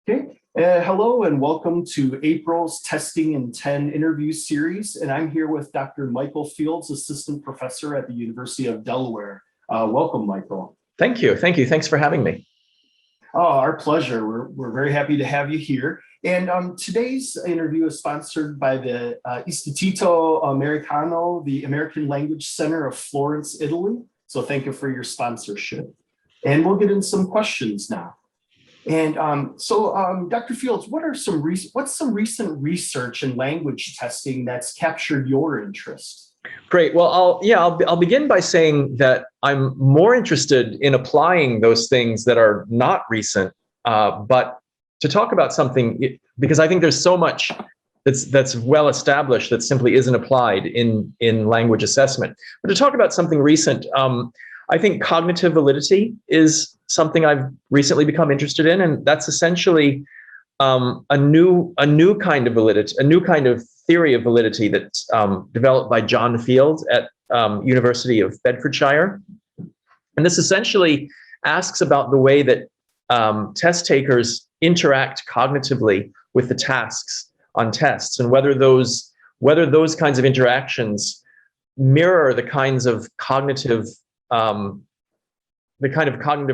Okay. Hello and welcome to April's Testing in 10 interview series. And I'm here with Dr. Michael Fields, Assistant Professor at the University of Delaware. Welcome, Michael. Thank you. Thank you. Thanks for having me. Oh, our pleasure. We're very happy to have you here. And today's interview is sponsored by the Istituto Americano, the American Language Center of Florence, Italy. So thank you for your sponsorship. And we'll get into some questions now. And Dr. Fields, what's some recent research in language testing that's captured your interest? Great. Well, I'll begin by saying that I'm more interested in applying those things that are not recent, but to talk about something, because I think there's so much that's well established that simply isn't applied in language assessment. But to talk about something recent, I think cognitive validity is something I've recently become interested in, and that's essentially a new kind of validity, a new kind of theory of validity that's developed by John Field at University of Bedfordshire. And this essentially asks about the way that test takers interact cognitively with the tasks on tests, and whether those kinds of interactions mirror the kinds of cognitive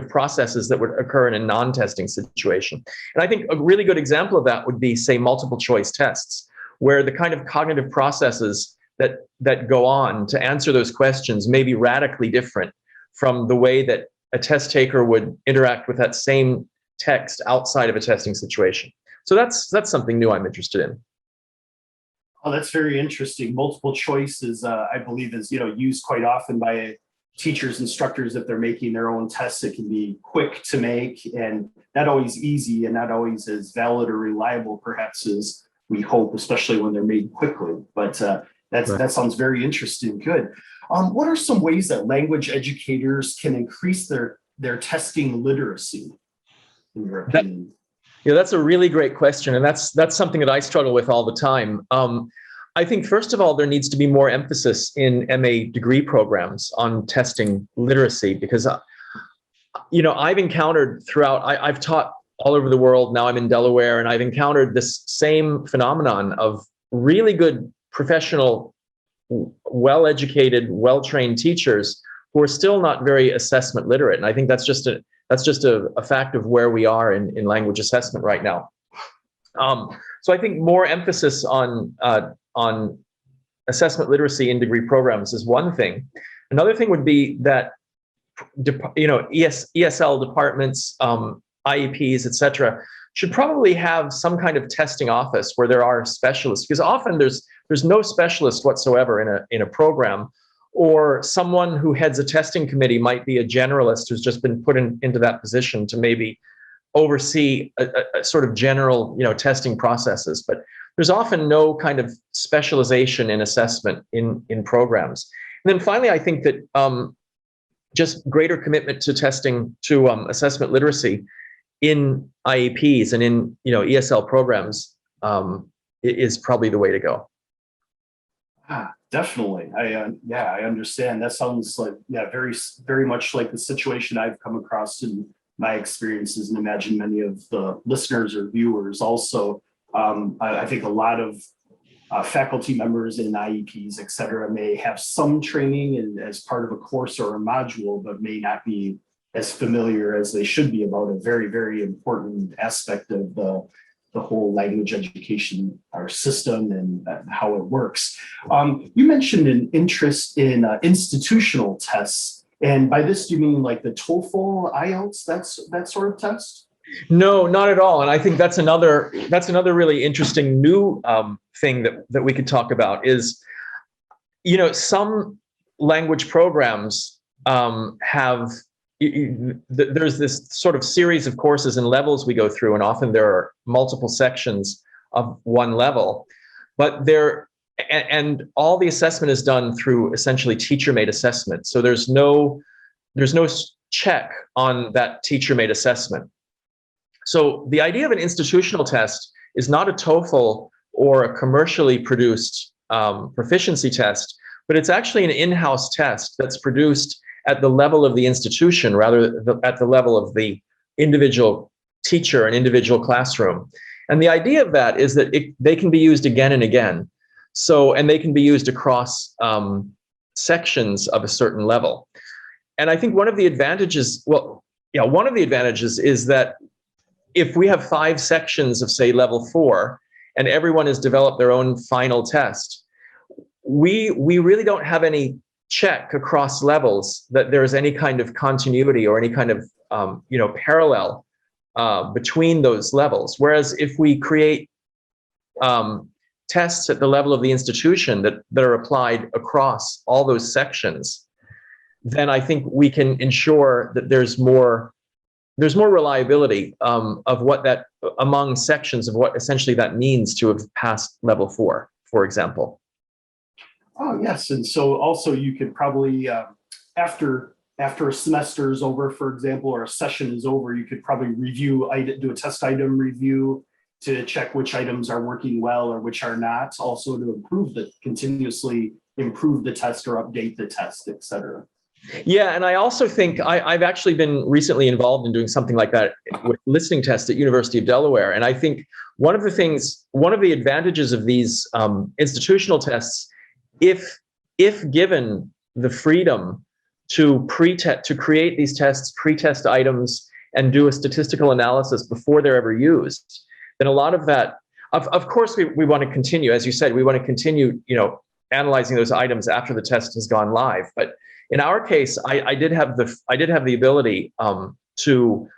processes that would occur in a non-testing situation. And I think a really good example of that would be, say, multiple choice tests, where the kind of cognitive processes that go on to answer those questions may be radically different from the way that a test taker would interact with that same text outside of a testing situation. So that's something new I'm interested in. Oh, that's very interesting. Multiple choices, I believe, is used quite often by teachers, instructors, if they're making their own tests. It can be quick to make and not always easy, and not always as valid or reliable, perhaps, as we hope, especially when they're made quickly. But that sounds very interesting. Good. What are some ways that language educators can increase their testing literacy, in your opinion? That's a really great question, and that's something that I struggle with all the time. I think, first of all, there needs to be more emphasis in MA degree programs on testing literacy, because, I've encountered I've taught all over the world. Now I'm in Delaware, and I've encountered this same phenomenon of really good professional, well-educated, well-trained teachers who are still not very assessment literate. And I think that's just a fact of where we are in language assessment right now. So I think more emphasis on assessment literacy in degree programs is one thing. Another thing would be that ESL departments, IEPs, etc., should probably have some kind of testing office where there are specialists, because often there's no specialist whatsoever in a program, or someone who heads a testing committee might be a generalist who's just been put into that position to maybe oversee a sort of general testing processes. But there's often no kind of specialization in assessment in programs. And then finally, I think that just greater commitment to testing, to assessment literacy in IEPs and in ESL programs is probably the way to go. Definitely. I understand. That sounds like, very, very much like the situation I've come across in my experiences, and imagine many of the listeners or viewers also. I think a lot of faculty members in IEPs, et cetera, may have some training as part of a course or a module, but may not be as familiar as they should be about a very, very important aspect of the whole language education, our system, and how it works. You mentioned an interest in institutional tests. And by this, do you mean like the TOEFL, IELTS, that sort of test? No, not at all. And I think that's another really interesting new thing that we could talk about is, some language programs have, there's this sort of series of courses and levels we go through, and often there are multiple sections of one level, but and all the assessment is done through essentially teacher-made assessment. So there's no check on that teacher-made assessment. So the idea of an institutional test is not a TOEFL or a commercially produced proficiency test, but it's actually an in-house test that's produced at the level of the institution rather than at the level of the individual teacher, an individual classroom. And the idea of that is that they can be used again and again. So, and they can be used across sections of a certain level. And I think one of the advantages, one of the advantages is that if we have 5 sections of, say, level 4, and everyone has developed their own final test, we really don't have any check across levels that there's any kind of continuity or any kind of parallel between those levels. Whereas if we create tests at the level of the institution that are applied across all those sections, then I think we can ensure that there's more reliability of what that, among sections, of what essentially that means to have passed level 4, for example. Oh, yes. And so also you could probably, after a semester is over, for example, or a session is over, you could probably do a test item review to check which items are working well or which are not, also to continuously improve the test or update the test, et cetera. Yeah, and I also think I've actually been recently involved in doing something like that with listening tests at University of Delaware. And I think one of the advantages of these institutional tests, if given the freedom to create these tests, pre-test items, and do a statistical analysis before they're ever used, then a lot of that, of course, we want to continue, as you said, we want to continue, analyzing those items after the test has gone live. But in our case, I did have the ability to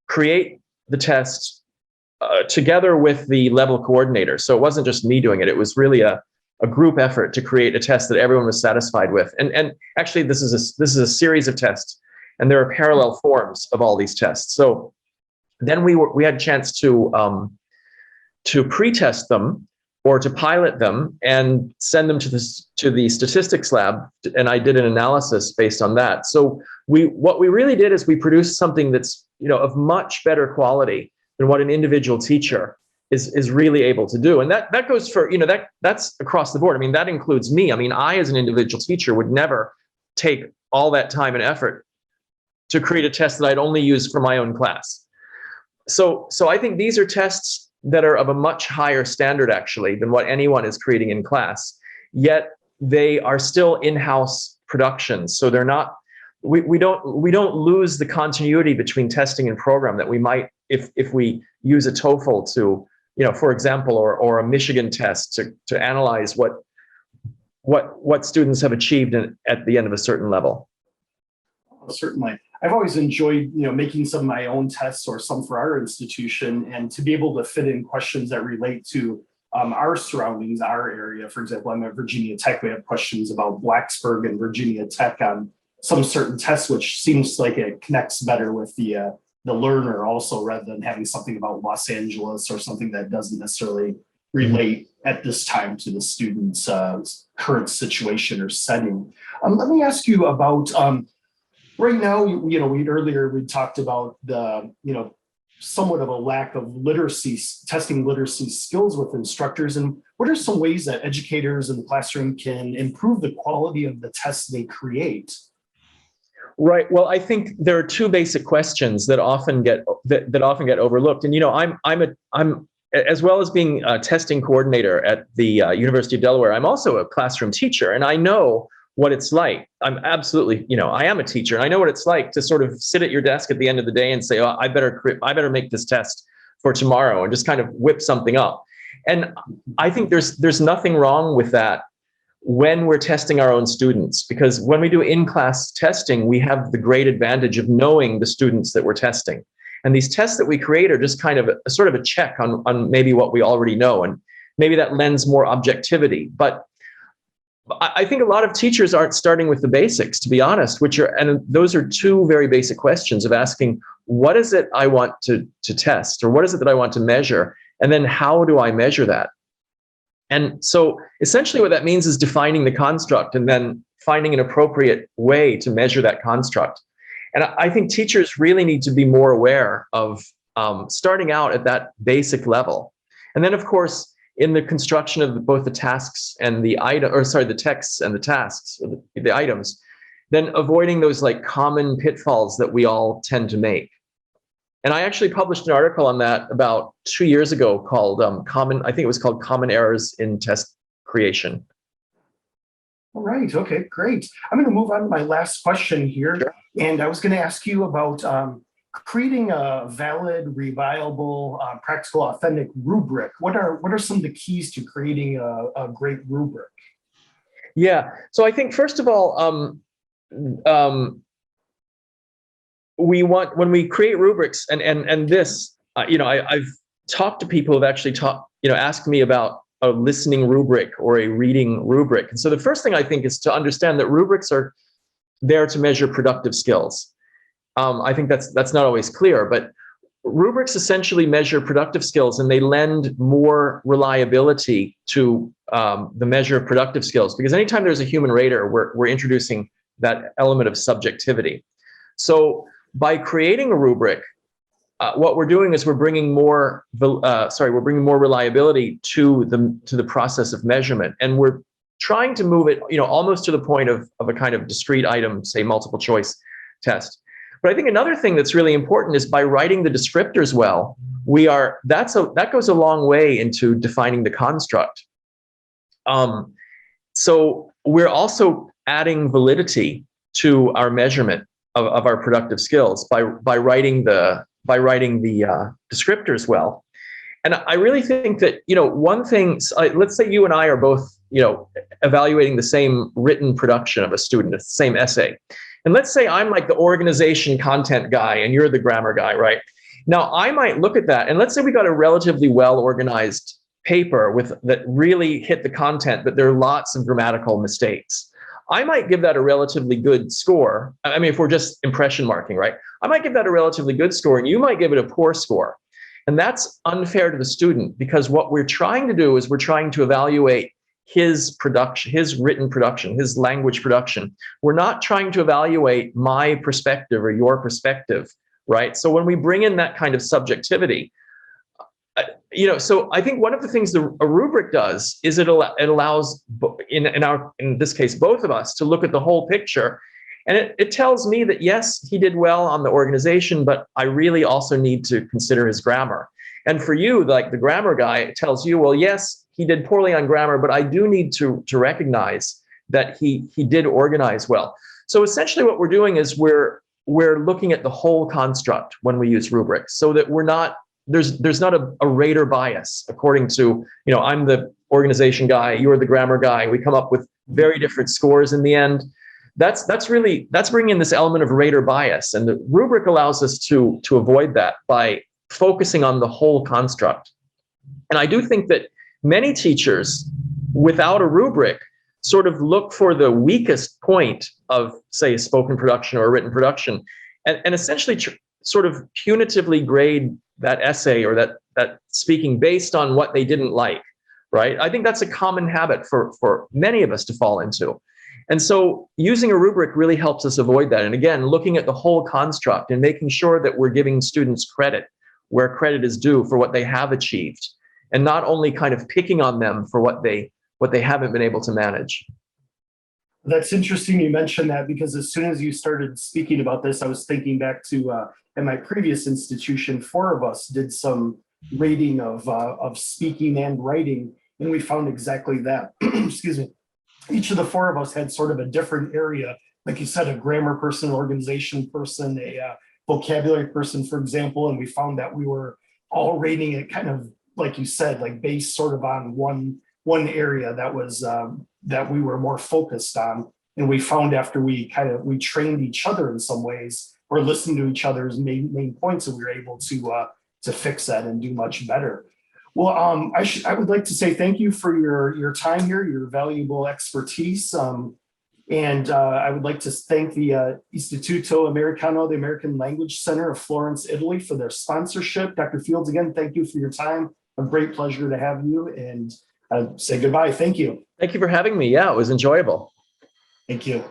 create the test together with the level coordinator. So it wasn't just me doing it; it was really a group effort to create a test that everyone was satisfied with. And actually, this is a series of tests, and there are parallel forms of all these tests. So then we had a chance to pre-test them, or to pilot them and send them to the statistics lab, and I did an analysis based on that. So what we really did is we produced something that's of much better quality than what an individual teacher is really able to do. And that goes for that's across the board. I mean, that includes me. I mean, I as an individual teacher would never take all that time and effort to create a test that I'd only use for my own class. So I think these are tests that are of a much higher standard, actually, than what anyone is creating in class. Yet they are still in-house productions, so they're not. We don't lose the continuity between testing and program that we might if we use a TOEFL to, for example, or a Michigan test to analyze what students have achieved at the end of a certain level. Certainly. I've always enjoyed, making some of my own tests or some for our institution, and to be able to fit in questions that relate to our surroundings, our area. For example, I'm at Virginia Tech. We have questions about Blacksburg and Virginia Tech on some certain tests, which seems like it connects better with the learner also, rather than having something about Los Angeles or something that doesn't necessarily relate at this time to the student's current situation or setting. Let me ask you about right now, we talked about the, somewhat of a lack of testing literacy skills with instructors. And what are some ways that educators in the classroom can improve the quality of the tests they create? Right. Well, I think there are 2 basic questions that often get overlooked. And I'm as well as being a testing coordinator at the University of Delaware, I'm also a classroom teacher, and I know what it's like. I'm absolutely, I am a teacher, and I know what it's like to sort of sit at your desk at the end of the day and say, oh, I better make this test for tomorrow, and just kind of whip something up. And I think there's nothing wrong with that when we're testing our own students, because when we do in-class testing, we have the great advantage of knowing the students that we're testing. And these tests that we create are just kind of a sort of a check on maybe what we already know, and maybe that lends more objectivity. But I think a lot of teachers aren't starting with the basics, to be honest, and those are 2 very basic questions of asking, what is it I want to test, or what is it that I want to measure? And then how do I measure that? And so essentially what that means is defining the construct and then finding an appropriate way to measure that construct. And I think teachers really need to be more aware of starting out at that basic level. And then, of course, in the construction of both the tasks and the texts and the tasks, or the items, then avoiding those like common pitfalls that we all tend to make. And I actually published an article on that about 2 years ago called I think it was called Common Errors in Test Creation. All right. Okay, great. I'm going to move on to my last question here. Sure. And I was going to ask you about creating a valid, reliable, practical, authentic rubric. What are some of the keys to creating a great rubric? Yeah. So I think, first of all, we want, when we create rubrics, and this, I've talked to people who've actually asked me about a listening rubric or a reading rubric. And so the first thing I think is to understand that rubrics are there to measure productive skills. I think that's not always clear, but rubrics essentially measure productive skills, and they lend more reliability to the measure of productive skills, because anytime there's a human rater, we're introducing that element of subjectivity. So by creating a rubric, what we're doing is we're bringing more reliability to the process of measurement, and we're trying to move it, almost to the point of a kind of discrete item, say multiple choice test. But I think another thing that's really important is by writing the descriptors well, that goes a long way into defining the construct. So we're also adding validity to our measurement of our productive skills by writing the descriptors well. And I really think that, one thing, let's say you and I are both, evaluating the same written production of a student, the same essay. And let's say I'm like the organization content guy and you're the grammar guy, right? Now I might look at that, and let's say we got a relatively well-organized paper that really hit the content, but there are lots of grammatical mistakes. I might give that a relatively good score. I mean, if we're just impression marking, right? I might give that a relatively good score, and you might give it a poor score. And that's unfair to the student, because what we're trying to do is we're trying to evaluate his production, his written production, his language production. We're not trying to evaluate my perspective or your perspective, right? So when we bring in that kind of subjectivity, so I think one of the things a rubric does is it allows, in this case, both of us to look at the whole picture. And it tells me that, yes, he did well on the organization, but I really also need to consider his grammar. And for you, like the grammar guy, it tells you, well, yes, he did poorly on grammar, but I do need to recognize that he did organize well. So essentially what we're doing is we're looking at the whole construct when we use rubrics, so that there's not a rater bias according to, I'm the organization guy, you're the grammar guy. We come up with very different scores in the end. That's bringing in this element of rater bias, and the rubric allows us to avoid that by focusing on the whole construct. And I do think that many teachers, without a rubric, sort of look for the weakest point of, say, a spoken production or a written production, and essentially sort of punitively grade that essay or that speaking based on what they didn't like, right? I think that's a common habit for many of us to fall into. And so using a rubric really helps us avoid that. And again, looking at the whole construct and making sure that we're giving students credit where credit is due for what they have achieved, and not only kind of picking on them for what they haven't been able to manage. That's interesting you mentioned that, because as soon as you started speaking about this, I was thinking back to at my previous institution, 4 of us did some rating of speaking and writing, and we found exactly that. Excuse me. Each of the 4 of us had sort of a different area, like you said, a grammar person, organization person, a vocabulary person, for example, and we found that we were all rating it kind of, like you said, like based sort of on one area that was that we were more focused on. And we found after we trained each other in some ways, or listened to each other's main points, and we were able to fix that and do much better. Well, I would like to say thank you for your time here, your valuable expertise. And I would like to thank the Istituto Americano, the American Language Center of Florence, Italy, for their sponsorship. Dr. Fields, again, thank you for your time. A great pleasure to have you, and say goodbye. Thank you. Thank you for having me. Yeah, it was enjoyable. Thank you.